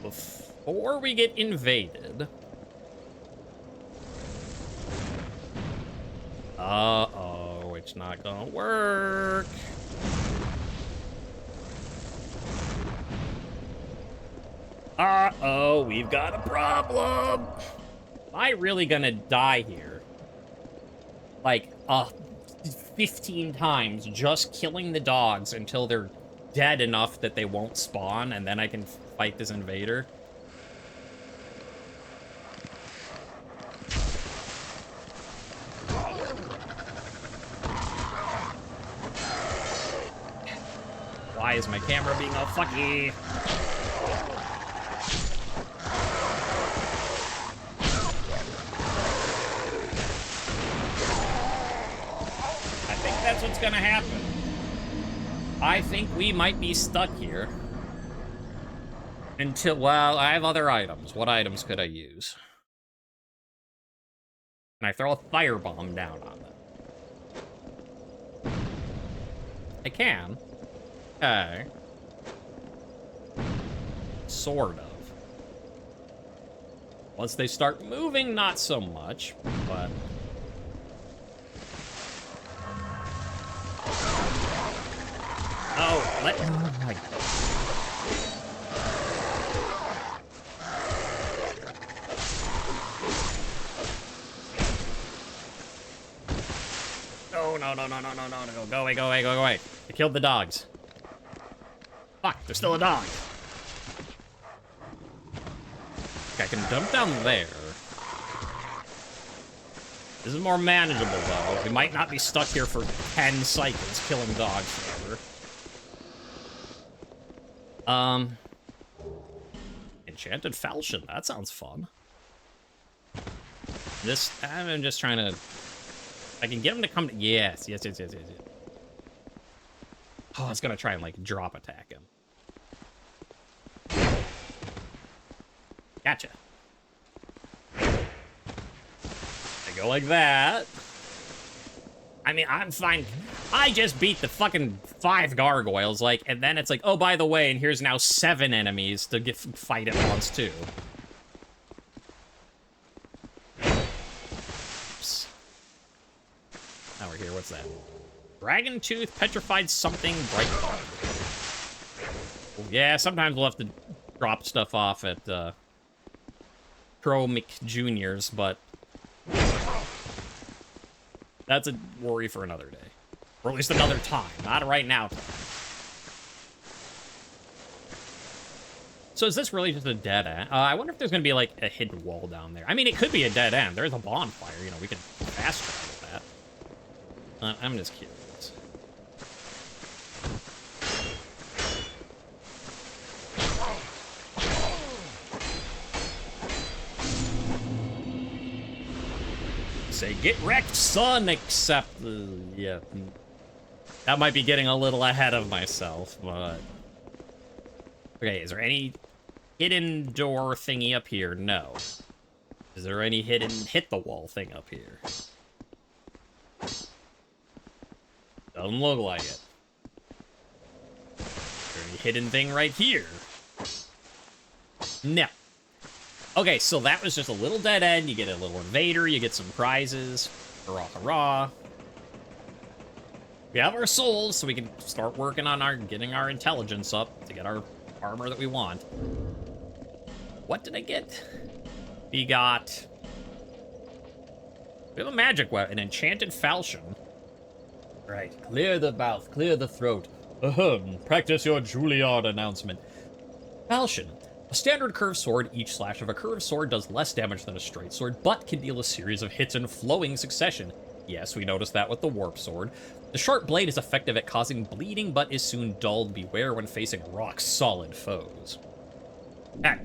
Before we get invaded... Uh-oh, it's not gonna work. Uh-oh, we've got a problem. Am I really gonna die here? Like, 15 times just killing the dogs until they're dead enough that they won't spawn, and then I can fight this invader? Why is my camera being all fucky? I think that's what's gonna happen. I think we might be stuck here. Until, well, I have other items. What items could I use? Can I throw a firebomb down on them? I can. Okay. Sort of. Once they start moving, not so much, but... Oh, oh my God. No. Go away. I killed the dogs. Fuck, there's still a dog. Okay, I can dump down there. This is more manageable, though. We might not be stuck here for 10 cycles killing dogs forever. Enchanted falchion. That sounds fun. I'm just trying to... I can get him to come to... Yes. Oh, I was gonna try and, like, drop attack him. Gotcha. I go like that. I mean, I'm fine. I just beat the fucking 5 gargoyles, like, and then it's like, oh, by the way, and here's now 7 enemies to fight at once, too. Oops. Now we're here, what's that? Dragon Tooth, Petrified Something, Bright Card. Yeah, sometimes we'll have to drop stuff off at, Pro McJunior's, but... That's a worry for another day. Or at least another time. Not right now. So is this really just a dead end? I wonder if there's going to be, like, a hidden wall down there. I mean, it could be a dead end. There's a bonfire. You know, we could fast travel that. I'm just curious. say, get wrecked, son, except, yeah. That might be getting a little ahead of myself, but... Okay, is there any hidden door thingy up here? No. Is there any hidden hit-the-wall thing up here? Doesn't look like it. Is there any hidden thing right here? No. Okay, so that was just a little dead end. You get a little invader, you get some prizes. Hurrah, hurrah. We have our souls, so we can start working on getting our intelligence up to get our armor that we want. What did I get? We have a magic weapon, an enchanted falchion. Right, clear the mouth, clear the throat. Practice your Juilliard announcement. Falchion. A standard curved sword, each slash of a curved sword does less damage than a straight sword, but can deal a series of hits in flowing succession. Yes, we noticed that with the warp sword. The sharp blade is effective at causing bleeding, but is soon dulled. Beware when facing rock-solid foes. Okay.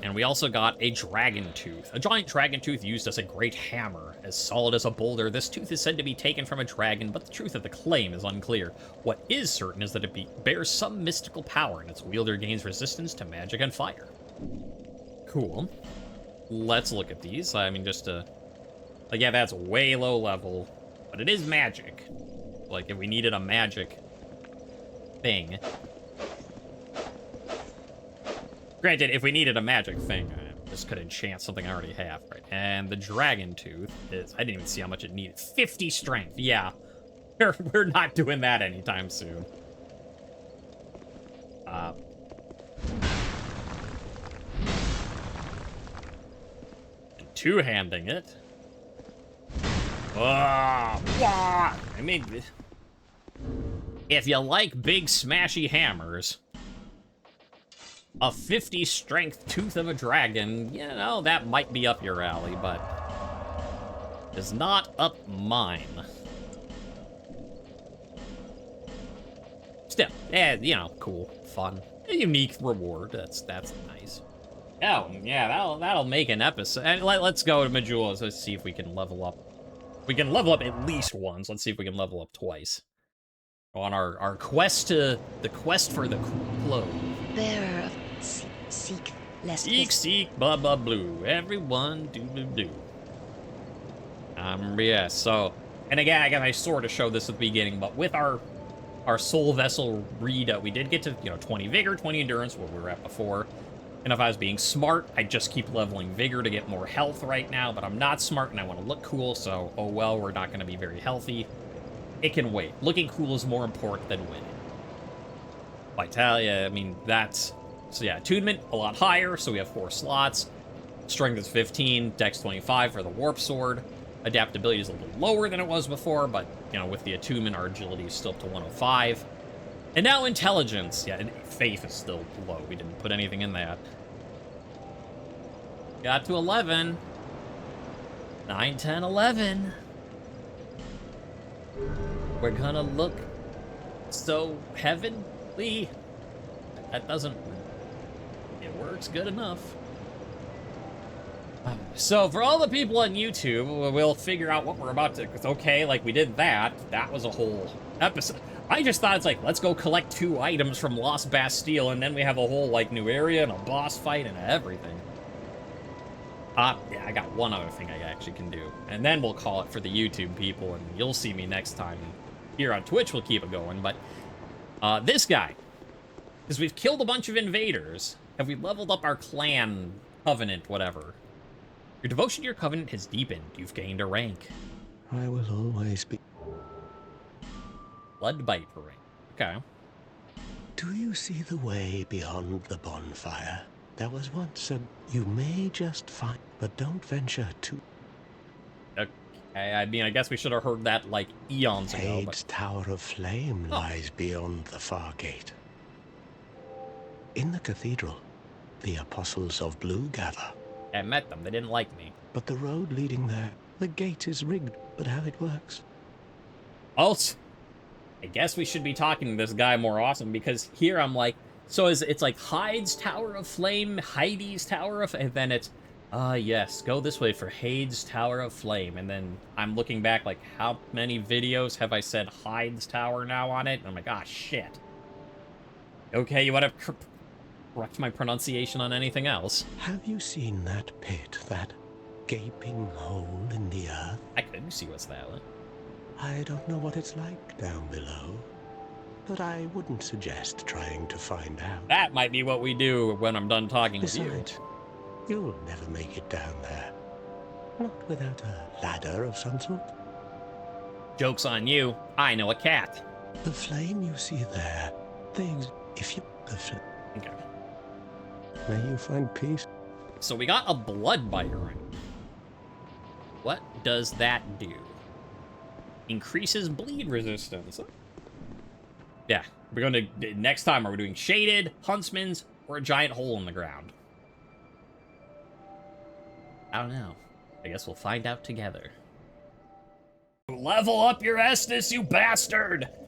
And we also got a dragon tooth. A giant dragon tooth used as a great hammer. As solid as a boulder, this tooth is said to be taken from a dragon, but the truth of the claim is unclear. What is certain is that it bears some mystical power, and its wielder gains resistance to magic and fire. Cool. Let's look at these. I mean, just to... Like, yeah, that's way low level, but it is magic. Like, if we needed a magic thing... Granted, if we needed a magic thing, I just could enchant something I already have, right? And the dragon tooth is... I didn't even see how much it needed. 50 strength, yeah. We're not doing that anytime soon. Two-handing it. I mean, if you like big smashy hammers... A 50 strength tooth of a dragon, you know, that might be up your alley, but is not up mine. Still, yeah, you know, cool, fun, a unique reward. That's nice. Oh, yeah, that'll make an episode. And let's go to Majula's. Let's see if we can level up. We can level up at least once. Let's see if we can level up twice. On our quest to the quest for the clove. Bearer of seek less. Seek, blah, blah, blue. Everyone, do. Yeah, so... And again, I sort of showed this at the beginning, but with our soul vessel read, we did get to, 20 vigor, 20 endurance, where we were at before. And if I was being smart, I'd just keep leveling vigor to get more health right now, but I'm not smart and I want to look cool, so, oh well, we're not going to be very healthy. It can wait. Looking cool is more important than winning. Vitalia, I mean, that's... So yeah, attunement, a lot higher, so we have 4 slots. Strength is 15, dex 25 for the warp sword. Adaptability is a little lower than it was before, but, with the attunement, our agility is still up to 105. And now intelligence. Yeah, and faith is still low. We didn't put anything in that. Got to 11. 9, 10, 11. We're gonna look so heavenly. That doesn't... It works good enough. So, for all the people on YouTube, we'll figure out what we're about to... Okay, like, we did that. That was a whole episode. I just thought it's like, let's go collect 2 items from Lost Bastille, and then we have a whole, like, new area and a boss fight and everything. Yeah, I got one other thing I actually can do. And then we'll call it for the YouTube people, and you'll see me next time. Here on Twitch, we'll keep it going, but... this guy. Because we've killed a bunch of invaders. Have we leveled up our clan, covenant, whatever? Your devotion to your covenant has deepened. You've gained a rank. I will always be... Bloodbite rank. Okay. Do you see the way beyond the bonfire? There was once a... You may just find, but don't venture too... Okay, I mean, I guess we should have heard that, like, eons ago, Hade's but... Tower of Flame lies beyond the far gate. In the cathedral, the Apostles of Blue gather. I met them. They didn't like me. But the road leading there, the gate is rigged, but how it works? Also, I guess we should be talking to this guy more often, because here I'm like, so it's like Hyde's Tower of Flame, Heidi's Tower of... And then it's Yes, go this way for Hyde's Tower of Flame. And then I'm looking back, like, how many videos have I said Hyde's Tower now on it? And I'm like, ah, shit. Okay, you want to correct my pronunciation on anything else? Have you seen that pit, that gaping hole in the earth? I couldn't see what's that one. I don't know what it's like down below, but I wouldn't suggest trying to find out. That might be what we do when I'm done talking with you. Besides, you'll never make it down there. Not without a ladder of some sort. Joke's on you. I know a cat. The flame you see there, if you... Okay. May you find peace. So we got a blood biter ring. What does that do? Increases bleed resistance. Yeah, we're going to... Next time, are we doing Shaded, Huntsman's, or a giant hole in the ground? I don't know. I guess we'll find out together. Level up your Estus, you bastard!